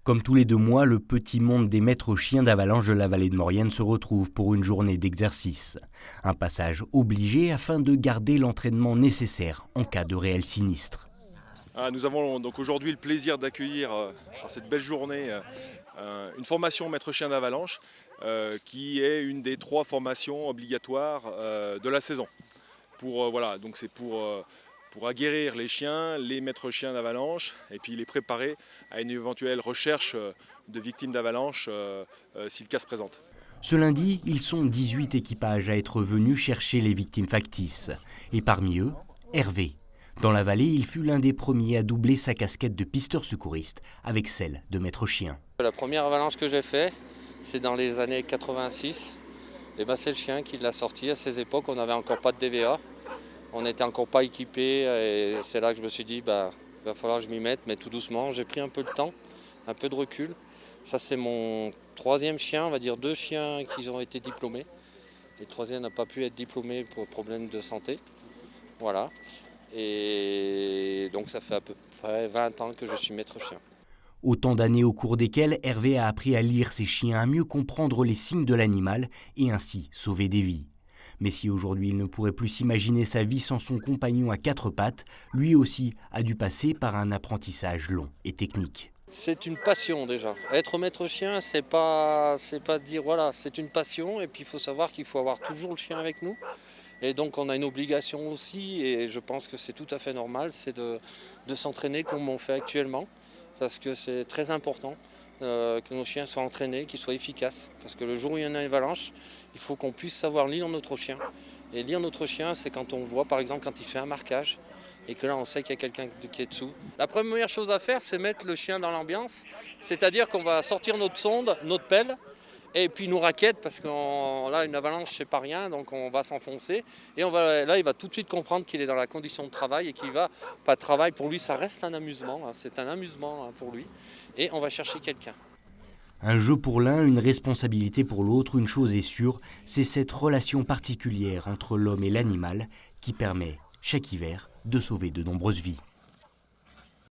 Comme tous les 2 mois, le petit monde des maîtres chiens d'avalanche de la vallée de Maurienne se retrouve pour une journée d'exercice. Un passage obligé afin de garder l'entraînement nécessaire en cas de réel sinistre. Nous avons donc aujourd'hui le plaisir d'accueillir à cette belle journée une formation maître chien d'avalanche qui est une des 3 formations obligatoires de la saison. Donc c'est pour aguerrir les chiens, les maîtres chiens d'avalanche et puis les préparer à une éventuelle recherche de victimes d'avalanche si le cas se présente. Ce lundi, ils sont 18 équipages à être venus chercher les victimes factices. Et parmi eux, Hervé. Dans la vallée, il fut l'un des premiers à doubler sa casquette de pisteur secouriste avec celle de maître chien. La première avalanche que j'ai faite, c'est dans les années 86. Et c'est le chien qui l'a sorti. À ces époques, on n'avait encore pas de DVA. On n'était encore pas équipé et c'est là que je me suis dit, il va falloir que je m'y mette, mais tout doucement. J'ai pris un peu de temps, un peu de recul. Ça, c'est mon 3e chien, on va dire 2 chiens qui ont été diplômés. Et le 3e n'a pas pu être diplômé pour problème de santé. Voilà. Et donc ça fait à peu près 20 ans que je suis maître chien. Autant d'années au cours desquelles Hervé a appris à lire ses chiens, à mieux comprendre les signes de l'animal et ainsi sauver des vies. Mais si aujourd'hui il ne pourrait plus s'imaginer sa vie sans son compagnon à 4 pattes, lui aussi a dû passer par un apprentissage long et technique. C'est une passion déjà. Être maître chien, c'est pas dire voilà, c'est une passion et puis il faut savoir qu'il faut avoir toujours le chien avec nous. Et donc on a une obligation aussi et je pense que c'est tout à fait normal, c'est de s'entraîner comme on fait actuellement parce que c'est très important que nos chiens soient entraînés, qu'ils soient efficaces. Parce que le jour où il y a une avalanche, il faut qu'on puisse savoir lire notre chien. Et lire notre chien, c'est quand on voit par exemple quand il fait un marquage et que là on sait qu'il y a quelqu'un qui est dessous. La première chose à faire, c'est mettre le chien dans l'ambiance, c'est-à-dire qu'on va sortir notre sonde, notre pelle, et puis nous raquette parce que là une avalanche c'est pas rien, donc on va s'enfoncer et là il va tout de suite comprendre qu'il est dans la condition de travail et qu'il va pas de travail pour lui, ça reste un amusement, c'est un amusement pour lui et on va chercher quelqu'un. Un jeu pour l'un, une responsabilité pour l'autre, une chose est sûre, c'est cette relation particulière entre l'homme et l'animal qui permet chaque hiver de sauver de nombreuses vies.